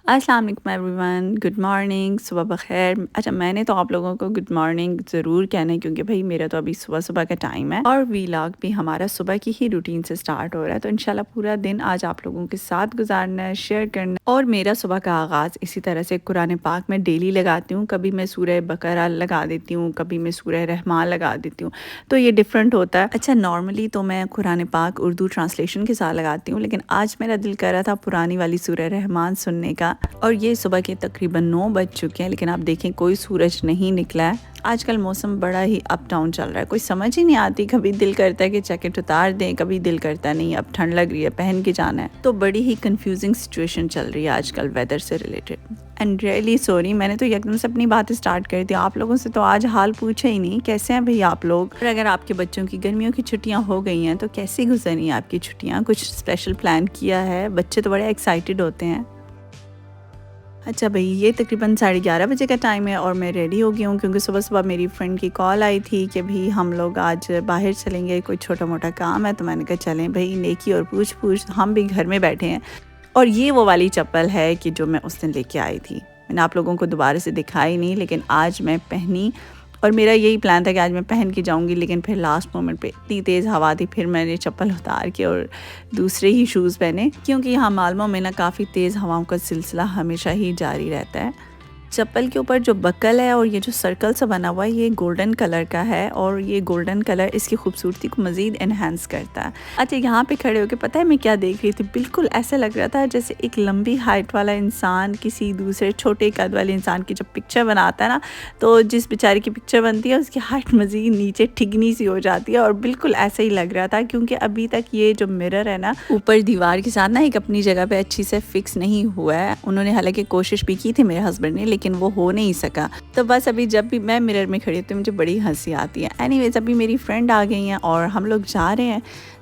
السلام علیکم everyone, good morning, صبح بخیر۔ اچھا، میں نے تو آپ لوگوں کو گڈ مارننگ ضرور کہنا ہے کیونکہ بھائی میرا تو ابھی صبح کا ٹائم ہے اور ویلاگ بھی ہمارا صبح کی ہی روٹین سے سٹارٹ ہو رہا ہے، تو انشاءاللہ پورا دن آج آپ لوگوں کے ساتھ گزارنا ہے، شیئر کرنا ہے۔ اور میرا صبح کا آغاز اسی طرح سے قرآن پاک میں ڈیلی لگاتی ہوں، کبھی میں سورہ بقرہ لگا دیتی ہوں، کبھی میں سورہ رحمان لگا دیتی ہوں، تو یہ ڈفرینٹ ہوتا ہے۔ اچھا، نارملی تو میں قرآن پاک اردو ٹرانسلیشن کے ساتھ لگاتی ہوں، لیکن آج میرا دل کر رہا تھا پرانی والی سورہ رحمان سننے کا، اور یہ صبح کے تقریباً 9 بج چکے ہیں، لیکن آپ دیکھیں کوئی سورج نہیں نکلا ہے۔ آج کل موسم بڑا ہی اپ ڈاؤن چل رہا ہے، کوئی سمجھ ہی نہیں آتی، کبھی دل کرتا ہے کہ جیکٹ اتار دیں، کبھی دل کرتا ہے نہیں اب ٹھنڈ لگ رہی ہے پہن کے جانا ہے، تو بڑی ہی کنفیوزنگ سچویشن چل رہی ہے آج کل ویدر سے ریلیٹڈ۔ اینڈ ریئلی سوری، میں نے تو یکدم سے اپنی باتیں سٹارٹ کر دی، آپ لوگوں سے تو آج حال پوچھا ہی نہیں، کیسے ہیں بھئی آپ لوگ؟ اور اگر آپ کے بچوں کی گرمیوں کی چھٹیاں ہو گئی ہیں تو کیسی گزری آپ کی چھٹیاں؟ کچھ اسپیشل پلان کیا ہے؟ بچے تو بڑے ایکسائٹیڈ ہوتے ہیں۔ اچھا بھئی، یہ تقریباً 11:30 بجے کا ٹائم ہے اور میں ریڈی ہو گئی ہوں کیونکہ صبح میری فرینڈ کی کال آئی تھی کہ بھئی ہم لوگ آج باہر چلیں گے، کوئی چھوٹا موٹا کام ہے، تو میں نے کہا چلیں بھئی، نیکی اور پوچھ ہم بھی گھر میں بیٹھے ہیں۔ اور یہ وہ والی چپل ہے کہ جو میں اس دن لے کے آئی تھی، میں نے آپ لوگوں کو دوبارہ سے دکھائی نہیں، لیکن آج میں پہنی، اور میرا یہی پلان تھا کہ آج میں پہن کے جاؤں گی، لیکن پھر لاسٹ مومنٹ پہ اتنی تیز ہوا تھی، پھر میں نے چپل اتار کے اور دوسرے ہی شوز پہنے، کیونکہ یہاں مالموں میں نا کافی تیز ہواؤں کا سلسلہ ہمیشہ ہی جاری رہتا ہے۔ چپل کے اوپر جو بکل ہے اور یہ جو سرکل سے بنا ہوا ہے، یہ گولڈن کلر کا ہے، اور یہ گولڈن کلر اس کی خوبصورتی کو مزید انہینس کرتا ہے۔ اچھا، یہاں پہ کھڑے ہو کے پتہ ہے میں کیا دیکھ رہی تھی؟ بالکل ایسا لگ رہا تھا جیسے ایک لمبی ہائٹ والا انسان کسی دوسرے چھوٹے قد والے انسان کی جب پکچر بناتا ہے نا، تو جس بیچارے کی پکچر بنتی ہے اس کی ہائٹ مزید نیچے ٹھگنی سی ہو جاتی ہے، اور بالکل ایسا ہی لگ رہا تھا، کیونکہ ابھی تک یہ جو مرر ہے نا اوپر دیوار کے ساتھ نا ایک اپنی جگہ پہ اچھی سے فکس نہیں ہوا ہے۔ انہوں نے حالانکہ کوشش بھی کی تھی میرے ہسبینڈ نے، لیکن وہ ہو نہیں سکا، تو بس ابھی جب بھی میں مرر میں کھڑی ہوتی ہوں مجھے بڑی ہنسی آتی ہے۔ اینی ویز، ابھی میری فرینڈ آ گئی ہیں اور ہم لوگ جا رہے ہیں،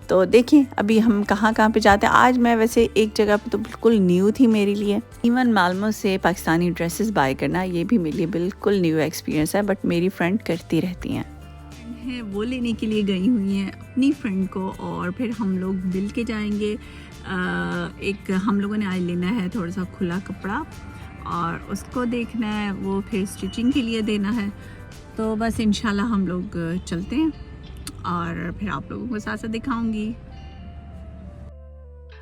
تو دیکھیں ابھی ہم کہاں پہ جاتے ہیں۔ آج میں ویسے ایک جگہ پہ تو بالکل نیو تھی میرے لیے، ایون مالموں سے پاکستانی ڈریسز بائی کرنا یہ بھی میرے لیے بالکل نیو ایکسپیرینس ہے، بٹ میری فرینڈ کرتی رہتی ہیں، وہ لینے کے لیے گئی ہوئی ہیں اپنی فرینڈ کو، اور پھر ہم لوگ مل کے جائیں گے۔ ایک ہم لوگوں نے آج لینا ہے تھوڑا سا کھلا کپڑا، اور اس کو دیکھنا ہے، وہ پھر سٹیچنگ کے لیے دینا ہے، تو بس انشاءاللہ ہم لوگ چلتے ہیں اور پھر آپ لوگوں کو ساتھ ساتھ دکھاؤں گی۔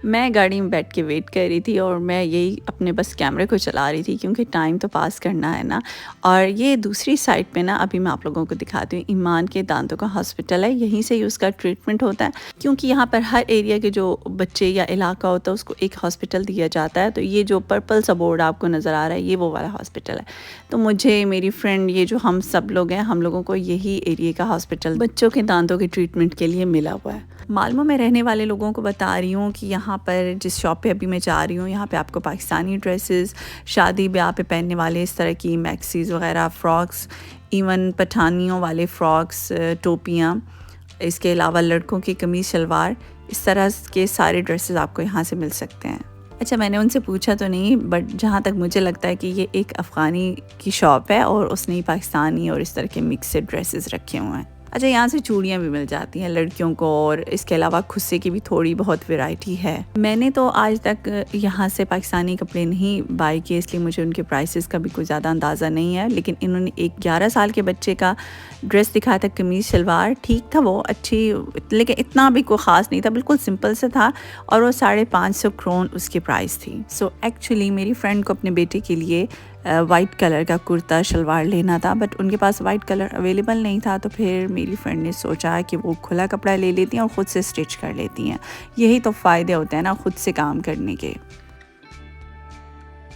میں گاڑی میں بیٹھ کے ویٹ کر رہی تھی اور میں یہی اپنے بس کیمرے کو چلا رہی تھی کیونکہ ٹائم تو پاس کرنا ہے نا۔ اور یہ دوسری سائڈ پہ نا ابھی میں آپ لوگوں کو دکھاتی ہوں، ایمان کے دانتوں کا ہاسپٹل ہے، یہیں سے ہی اس کا ٹریٹمنٹ ہوتا ہے، کیونکہ یہاں پر ہر ایریا کے جو بچے یا علاقہ ہوتا ہے اس کو ایک ہاسپٹل دیا جاتا ہے، تو یہ جو پرپل سا بورڈ آپ کو نظر آ رہا ہے یہ وہ والا ہاسپٹل ہے، تو مجھے میری فرینڈ یہ جو ہم سب لوگ ہیں ہم لوگوں کو یہی ایریا کا ہاسپٹل بچوں کے دانتوں کے ٹریٹمنٹ کے لیے ملا ہوا ہے۔ مالموں میں رہنے والے لوگوں کو بتا رہی ہوں کہ یہاں پر جس شاپ پہ ابھی میں جا رہی ہوں یہاں پہ آپ کو پاکستانی ڈریسز، شادی بیاہ پہ پہننے والے اس طرح کی میکسیز وغیرہ، فراکس، ایون پٹھانیوں والے فراکس، ٹوپیاں، اس کے علاوہ لڑکوں کی قمیض شلوار، اس طرح کے سارے ڈریسز آپ کو یہاں سے مل سکتے ہیں۔ اچھا، میں نے ان سے پوچھا تو نہیں، بٹ جہاں تک مجھے لگتا ہے کہ یہ ایک افغانی کی شاپ ہے اور اس نے پاکستانی اور اس طرح کے مکسڈ ڈریسز رکھے ہوئے ہیں۔ اچھا، یہاں سے چوڑیاں بھی مل جاتی ہیں لڑکیوں کو، اور اس کے علاوہ خصے کی بھی تھوڑی بہت ویرائٹی ہے۔ میں نے تو آج تک یہاں سے پاکستانی کپڑے نہیں بائی کیے، اس لیے مجھے ان کے پرائسز کا بھی کوئی زیادہ اندازہ نہیں ہے، لیکن انہوں نے ایک 11 سال کے بچے کا ڈریس دکھایا تھا، قمیض شلوار، ٹھیک تھا وہ اچھی، لیکن اتنا بھی کوئی خاص نہیں تھا، بالکل سمپل سے تھا، اور وہ 550 کرون اس کی پرائس تھی۔ سو ایکچولی میری فرینڈ کو اپنے بیٹے کے لیے وائٹ کلر کا کرتا شلوار لینا تھا، بٹ ان کے پاس وائٹ کلر اویلیبل نہیں تھا، تو پھر میری فرینڈ نے سوچا کہ وہ کھلا کپڑا لے لیتی ہیں اور خود سے سٹچ کر لیتی ہیں۔ یہی تو فائدے ہوتے ہیں نا خود سے کام کرنے کے۔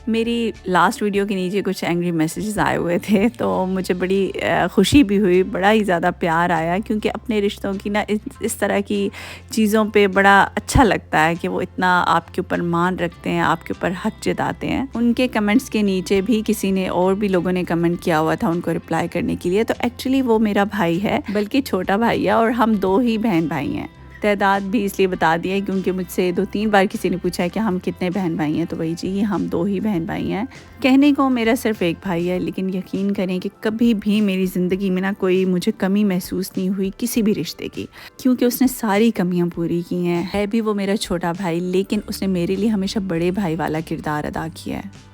میری لاسٹ ویڈیو کے نیچے کچھ اینگری میسیجز آئے ہوئے تھے، تو مجھے بڑی خوشی بھی ہوئی، بڑا ہی زیادہ پیار آیا، کیونکہ اپنے رشتوں کی نا اس طرح کی چیزوں پہ بڑا اچھا لگتا ہے کہ وہ اتنا آپ کے اوپر مان رکھتے ہیں، آپ کے اوپر حق جتاتے ہیں۔ ان کے کمنٹس کے نیچے بھی کسی نے اور بھی لوگوں نے کمنٹ کیا ہوا تھا ان کو رپلائی کرنے کے لیے، تو ایکچولی وہ میرا بھائی ہے، بلکہ چھوٹا بھائی ہے، اور ہم 2 ہی بہن بھائی ہیں۔ تعداد بھی اس لیے بتا دیا ہے کیونکہ مجھ سے 2-3 بار کسی نے پوچھا ہے کہ ہم کتنے بہن بھائی ہیں، تو وہی جی ہم 2 ہی بہن بھائی ہیں۔ کہنے کو میرا صرف ایک بھائی ہے، لیکن یقین کریں کہ کبھی بھی میری زندگی میں نہ کوئی مجھے کمی محسوس نہیں ہوئی کسی بھی رشتے کی، کیونکہ اس نے ساری کمیاں پوری کی ہیں۔ ہے بھی وہ میرا چھوٹا بھائی، لیکن اس نے میرے لیے ہمیشہ بڑے بھائی والا کردار ادا کیا ہے۔